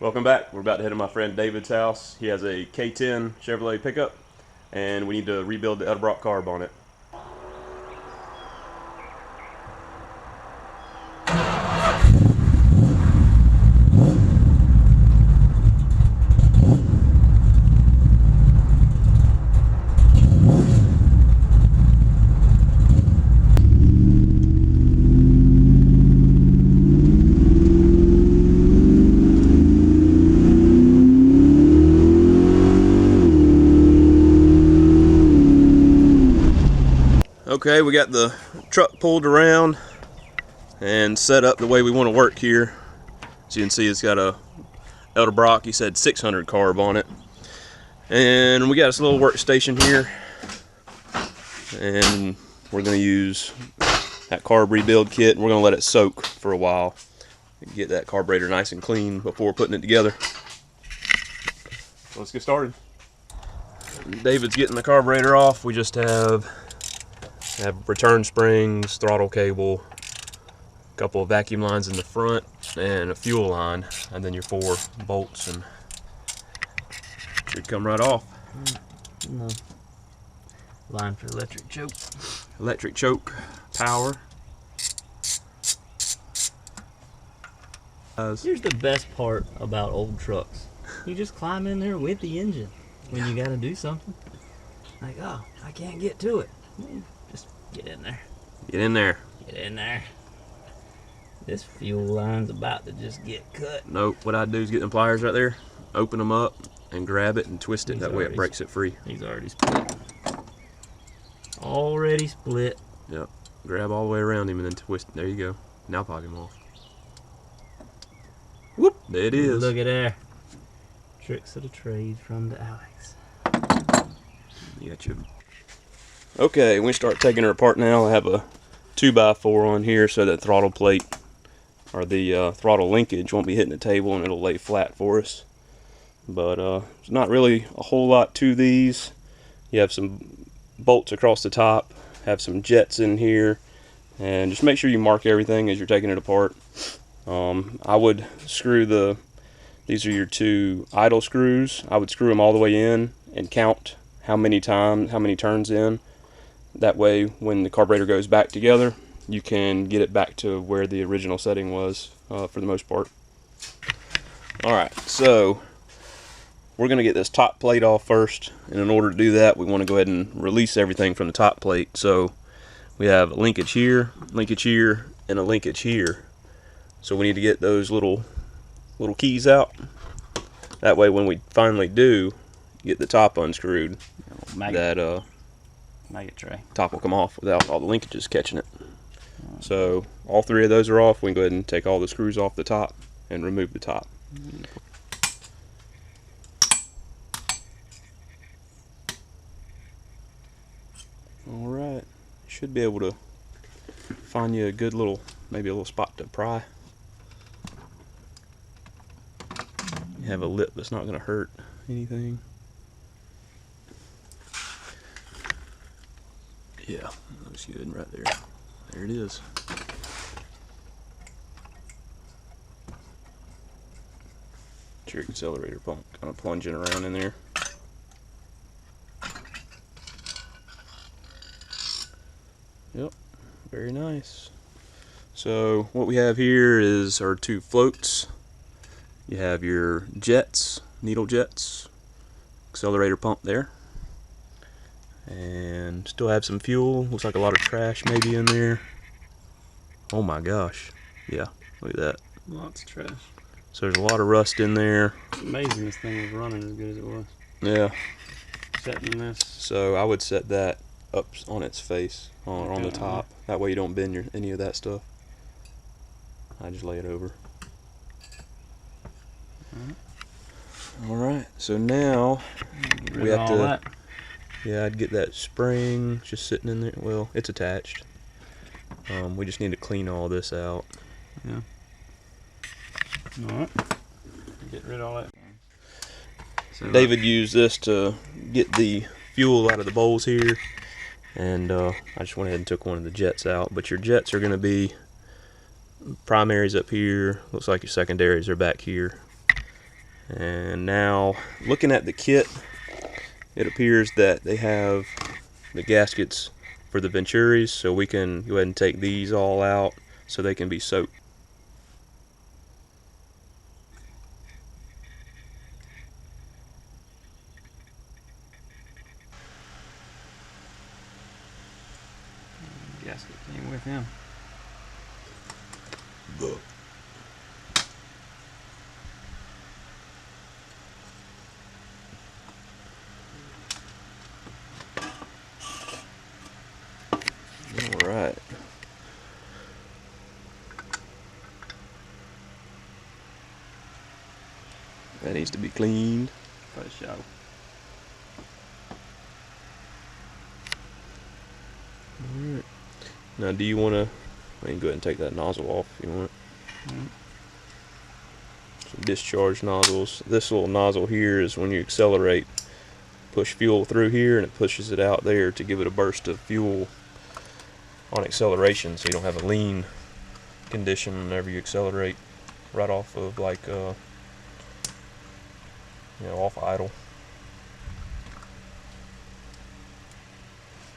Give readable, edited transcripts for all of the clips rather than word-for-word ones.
Welcome back. We're about to head to my friend David's house. He has a K10 Chevrolet pickup, and we need to rebuild the Edelbrock Carb on it. Okay, we got the truck pulled around and set up the way we want to work here. As you can see, it's got a Edelbrock, he said 600 carb on it. And we got this little workstation here. And we're going to use that carb rebuild kit, and we're going to let it soak for a while. Get that carburetor nice and clean before putting it together. So let's get started. David's getting the carburetor off. We just have return springs, throttle cable, a couple of vacuum lines in the front, and a fuel line, and then your 4 bolts, and should come right off. No. Line for electric choke. Electric choke, power. Here's the best part about old trucks. You just climb in there with the engine when you gotta do something. Like, oh, I can't get to it. Just get in there. Get in there. Get in there. This fuel line's about to just get cut. Nope, what I'd do is get them pliers right there, open them up, and grab it and twist it. That way it breaks it free. He's already split. Already split. Yep. Grab all the way around him and then twist. There you go. Now pop him off. Whoop! There it is. Look at there. Tricks of the trade from the Alex. You got your... Okay, we start taking her apart now. I have a 2x4 on here so that throttle plate or the throttle linkage won't be hitting the table and it'll lay flat for us. But there's not really a whole lot to these. You have some bolts across the top, have some jets in here, and just make sure you mark everything as you're taking it apart. I would screw these are your 2 idle screws. I would screw them all the way in and count how many turns in. That way, when the carburetor goes back together, you can get it back to where the original setting was for the most part. Alright, so we're going to get this top plate off first, and in order to do that, we want to go ahead and release everything from the top plate. So we have a linkage here, and a linkage here. So we need to get those little keys out. That way, when we finally do get the top unscrewed, that maggot tray top will come off without all the linkages catching it. So all 3 of those are off. We can go ahead and take all the screws off the top and remove the top. Alright, should be able to find you a good little, maybe a little spot to pry. You have a lip that's not going to hurt anything. Yeah, looks good right there. There it is. It's your accelerator pump kind of plunging around in there. Yep, very nice. So what we have here is our 2 floats. You have your jets, needle jets, accelerator pump there. And still have some fuel. Looks like a lot of trash maybe in there. Oh my gosh. Yeah, look at that. Lots of trash. So there's a lot of rust in there. It's amazing this thing was running as good as it was. Yeah. Setting this. So I would set that up on its face, or on the top. That way you don't bend any of that stuff. I just lay it over. Alright, so now we have to... Yeah, I'd get that spring just sitting in there. Well, it's attached. We just need to clean all this out. Yeah. Alright. Get rid of all that. So David used this to get the fuel out of the bowls here. And I just went ahead and took one of the jets out. But your jets are going to be primaries up here. Looks like your secondaries are back here. And now, looking at the kit, it appears that they have the gaskets for the Venturis, so we can go ahead and take these all out so they can be soaked. Gasket came with him. Alright. That needs to be cleaned. For sure. Alright. Now, do you want to... I can go ahead and take that nozzle off if you want. Some discharge nozzles. This little nozzle here is when you accelerate, push fuel through here and it pushes it out there to give it a burst of fuel on acceleration, so you don't have a lean condition whenever you accelerate right off of, like, off idle.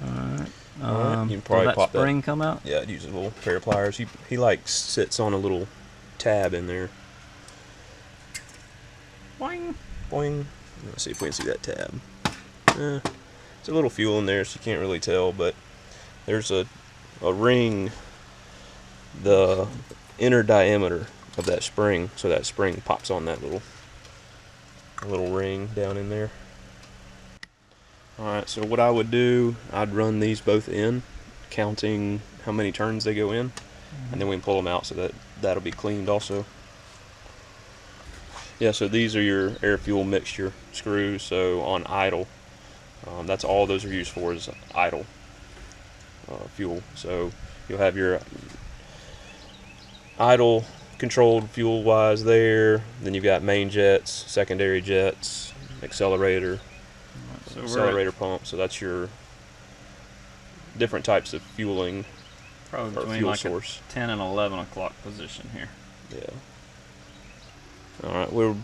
Alright. You can probably will pop that spring come out? Yeah, I'd use a little pair of pliers. He like sits on a little tab in there. Boing. Boing. Let's see if we can see that tab. It's a little fuel in there, so you can't really tell, but there's a ring, the inner diameter of that spring, so that spring pops on that little ring down in there. Alright, so what I would do, I'd run these both in, counting how many turns they go in, and then we can pull them out so that'll be cleaned also. Yeah, so these are your air fuel mixture screws, so on idle, that's all those are used for, is idle fuel. So you'll have your idle controlled fuel wise there, then you've got main jets, secondary jets, accelerator, So accelerator pump, so that's your different types of fueling probably or between fuel like source. a 10 and 11 o'clock position here. Yeah. Alright, we're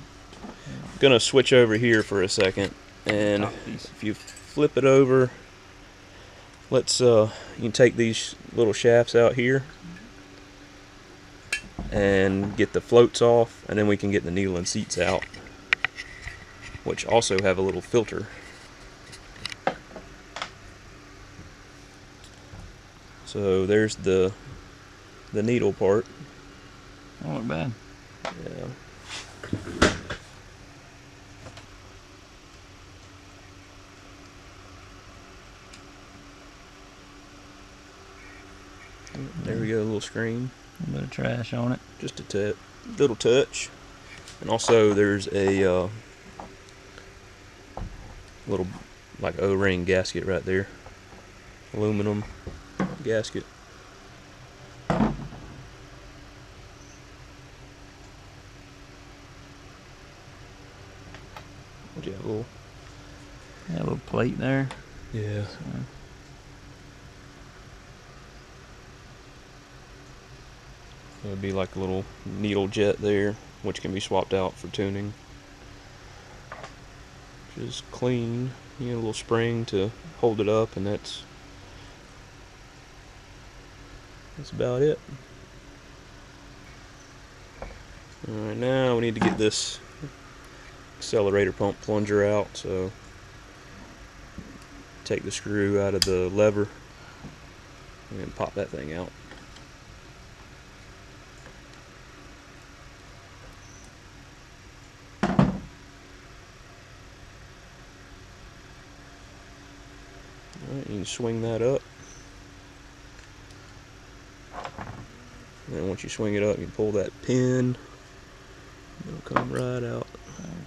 gonna switch over here for a second, and if you flip it over, let's you can take these little shafts out here and get the floats off, and then we can get the needle and seats out, which also have a little filter. So there's the needle part. Don't look bad. Yeah. There we go, a little screen. A little bit of trash on it. Just a little touch. And also there's a little like O-ring gasket right there. Aluminum gasket. What do you have, A little plate there. Yeah. So, it would be like a little needle jet there, which can be swapped out for tuning. Which is clean. You get a little spring to hold it up, and that's about it. Alright, now we need to get this accelerator pump plunger out, so take the screw out of the lever and then pop that thing out. Alright, you can swing that up. And then once you swing it up, you pull that pin. It'll come right out.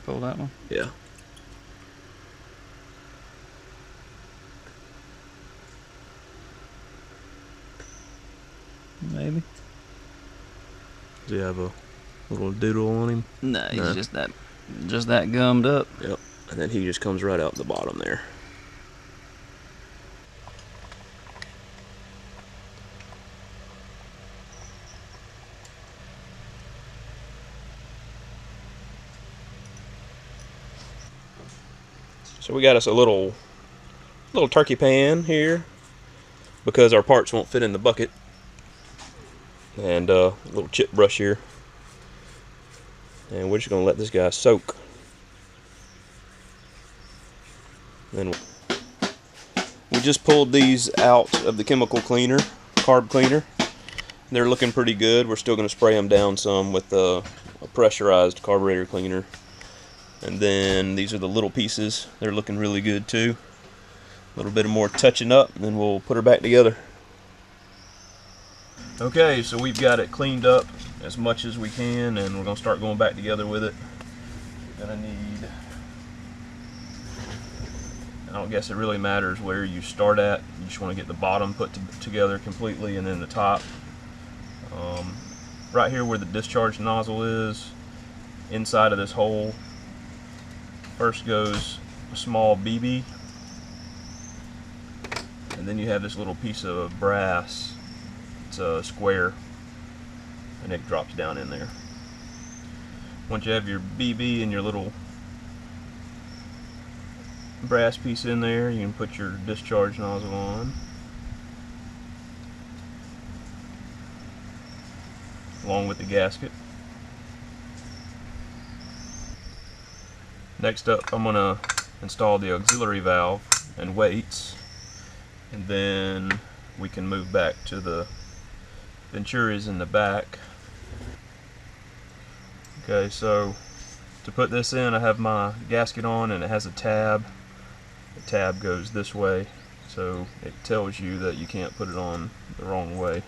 pull that one? Yeah. Maybe. Does he have a little doodle on him? No, he's just that gummed up. Yep. And then he just comes right out the bottom there. So we got us a little turkey pan here because our parts won't fit in the bucket, and a little chip brush here, and we're just gonna let this guy soak. Then we just pulled these out of the chemical cleaner, carb cleaner. They're looking pretty good. We're still going to spray them down some with a pressurized carburetor cleaner. And then these are the little pieces. They're looking really good too. A little bit more touching up, and then we'll put her back together. Okay, so we've got it cleaned up as much as we can, and we're going to start going back together with it. Gonna need, I don't guess it really matters where you start at. You just want to get the bottom put together completely, and then the top. Right here where the discharge nozzle is, inside of this hole, first goes a small BB, and then you have this little piece of brass. It's a square, and it drops down in there. Once you have your BB and your little brass piece in there, you can put your discharge nozzle on. Along with the gasket. Next up, I'm going to install the auxiliary valve and weights, and then we can move back to the venturis in the back. Okay, so to put this in, I have my gasket on, and it has a tab. The tab goes this way, so it tells you that you can't put it on the wrong way,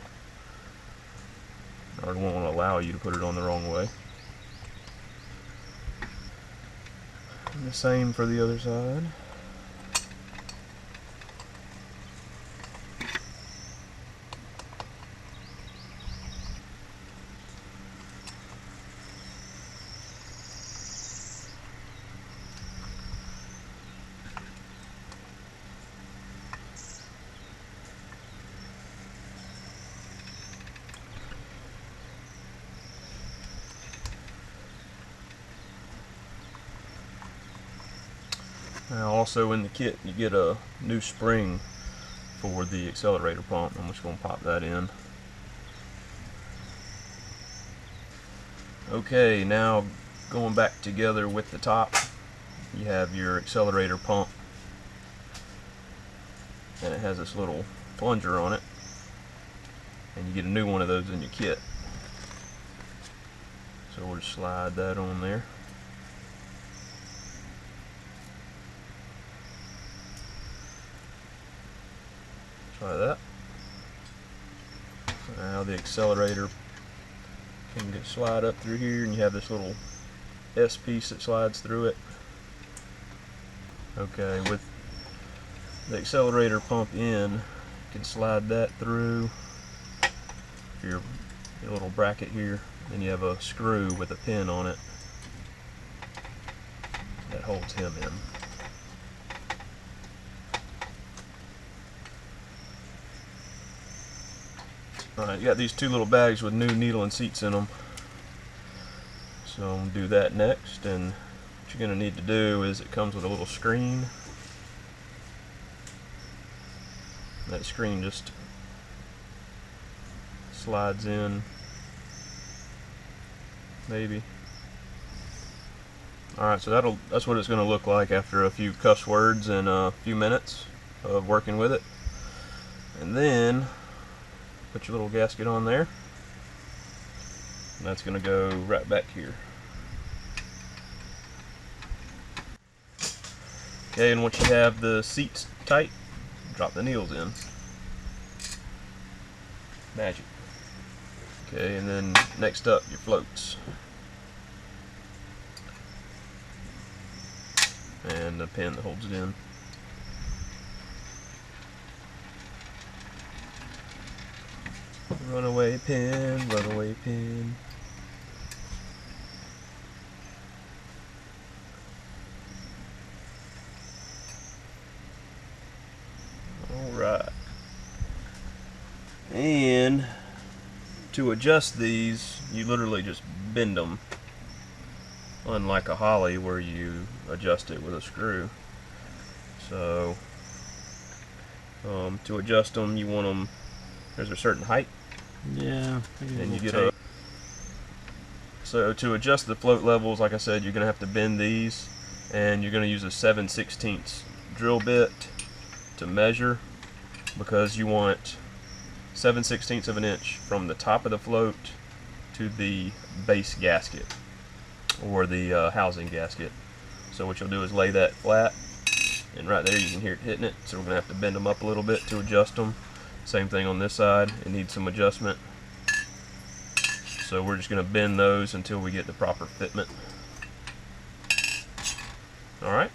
or it won't allow you to put it on the wrong way. And the same for the other side. Now also in the kit you get a new spring for the accelerator pump. I'm just going to pop that in. Okay, now going back together with the top, you have your accelerator pump, and it has this little plunger on it, and you get a new one of those in your kit. So we'll just slide that on there. Try that. Now the accelerator can get slide up through here, and you have this little S piece that slides through it. Okay, with the accelerator pump in, you can slide that through your little bracket here. Then you have a screw with a pin on it that holds him in. Alright, you got these two little bags with new needle and seats in them. So I'm going to do that next, and what you're going to need to do is it comes with a little screen. That screen just slides in, maybe. Alright, so that's what it's going to look like after a few cuss words and a few minutes of working with it. And then put your little gasket on there, and that's going to go right back here. Okay, and once you have the seats tight, drop the needles in. Magic. Okay, and then next up, your floats. And the pin that holds it in. Runaway pin, runaway pin. Alright. And to adjust these, you literally just bend them. Unlike a Holly where you adjust it with a screw. So to adjust them, you want them, there's a certain height. Yeah. And you get a, so to adjust the float levels, like I said, you're going to have to bend these, and you're going to use a 7/16 drill bit to measure, because you want 7/16 of an inch from the top of the float to the base gasket, or the housing gasket. So what you'll do is lay that flat, and right there you can hear it hitting it. So we're going to have to bend them up a little bit to adjust them. Same thing on this side, it needs some adjustment. So we're just going to bend those until we get the proper fitment. Alright.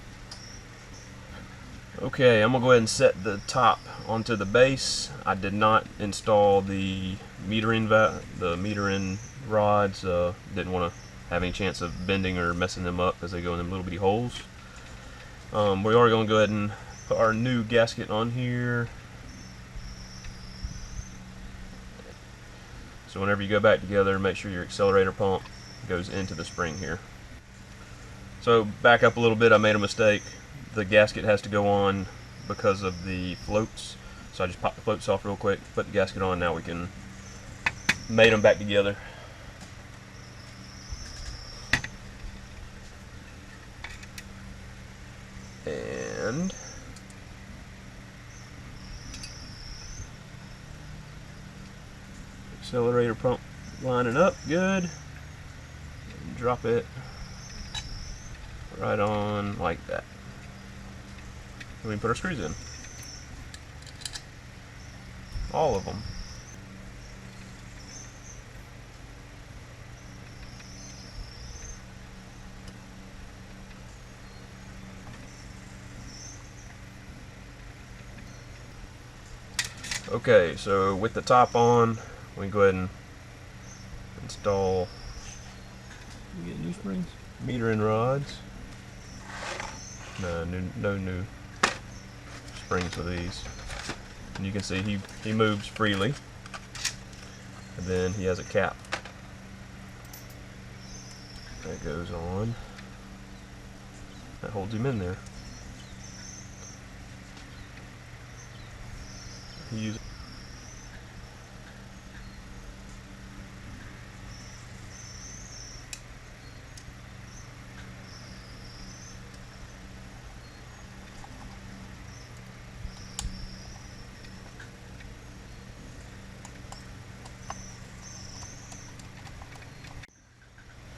Okay, I'm going to go ahead and set the top onto the base. I did not install the metering rods. Didn't want to have any chance of bending or messing them up as they go in them little bitty holes. We are going to go ahead and put our new gasket on here. So whenever you go back together, make sure your accelerator pump goes into the spring here. So back up a little bit, I made a mistake. The gasket has to go on because of the floats. So I just popped the floats off real quick, put the gasket on, now we can mate them back together. And accelerator pump lining up good, and drop it right on like that. And we can put our screws in, all of them. Okay, so with the top on, we can go ahead and install You get new springs? metering rods. No new springs with these. And you can see he moves freely. And then he has a cap that goes on. That holds him in there.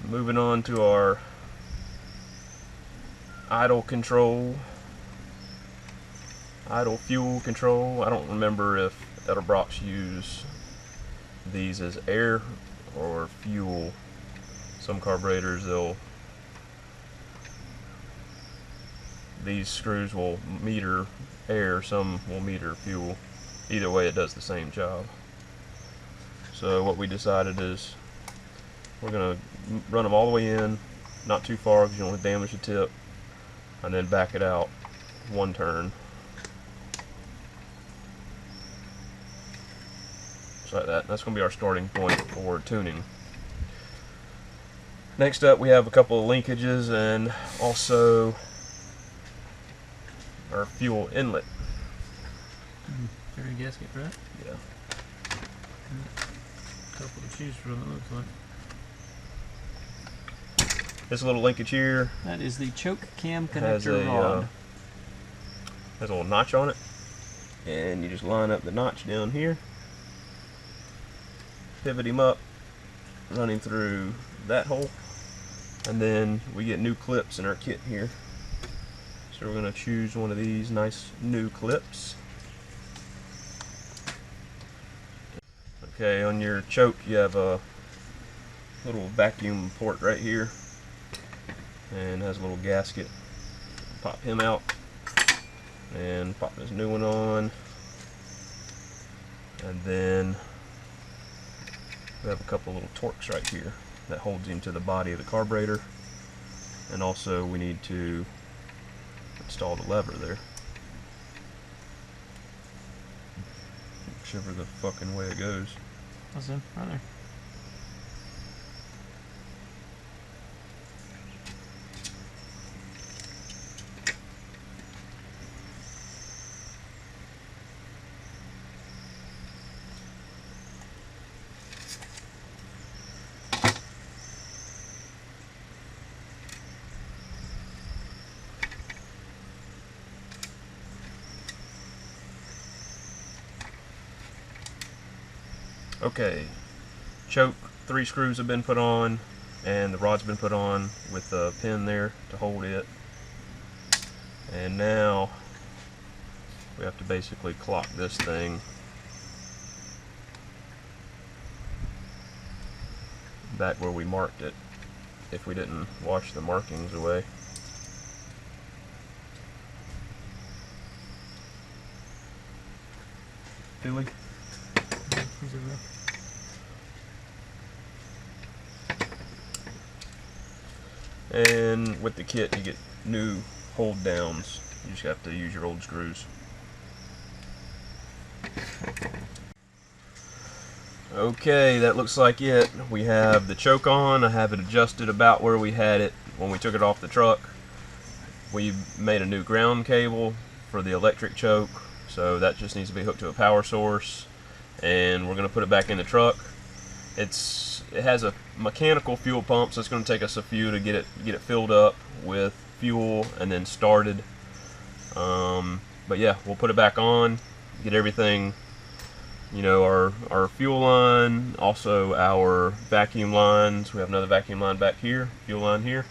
Moving on to our idle fuel control. I don't remember if Edelbrocks use these as air or fuel. Some carburetors, these screws will meter air, some will meter fuel. Either way, it does the same job. So what we decided is we're going to run them all the way in, not too far because you don't want to damage the tip, and then back it out one turn. Just like that. That's going to be our starting point for tuning. Next up, we have a couple of linkages and also our fuel inlet. Very gasket, right? Yeah. Couple to choose from, it looks like. This little linkage here That is the choke cam has connector rod. has a little notch on it, and you just line up the notch down here, pivot him up, run him through that hole, and then we get new clips in our kit here. So we're going to choose one of these nice new clips. Okay, on your choke you have a little vacuum port right here, and has a little gasket. Pop him out and pop this new one on, and then we have a couple little Torx right here that holds him to the body of the carburetor, and also we need to install the lever there, whichever the fucking way it goes. That's him, right there. Okay, choke 3 screws have been put on, and the rod's been put on with the pin there to hold it. And now we have to basically clock this thing back where we marked it if we didn't wash the markings away. Billy? And with the kit you get new hold downs. You just have to use your old screws. Okay, that looks like it. We have the choke on. I have it adjusted about where we had it when we took it off the truck. We made a new ground cable for the electric choke, so that just needs to be hooked to a power source, and we're going to put it back in the truck. It has a mechanical fuel pump, so it's going to take us a few to get it filled up with fuel and then started. But yeah, we'll put it back on, get everything, you know, our fuel line, also our vacuum lines. We have another vacuum line back here, fuel line here,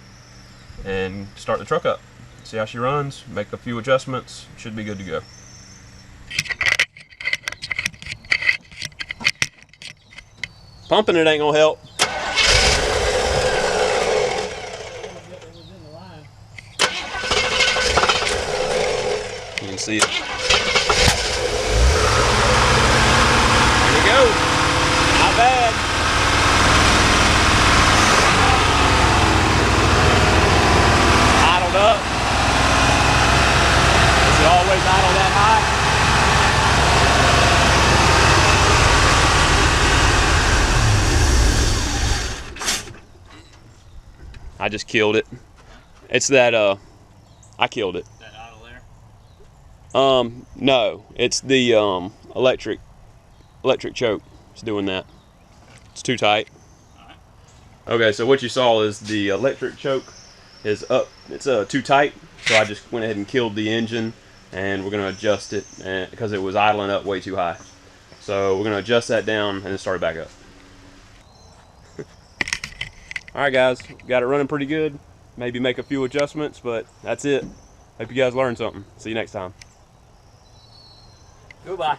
and start the truck up. See how she runs, make a few adjustments, should be good to go. Pumping it ain't gonna help. You can see it. There you go. Not bad. Idled up. Is it always idle that high? I just killed it. It's that I killed it. That idle there? No, it's the electric choke. It's doing that. It's too tight. Alright. Okay, so what you saw is the electric choke is up. It's too tight, so I just went ahead and killed the engine, and we're gonna adjust it because it was idling up way too high. So we're gonna adjust that down and then start it back up. Alright guys, got it running pretty good. Maybe make a few adjustments, but that's it. Hope you guys learned something. See you next time. Goodbye.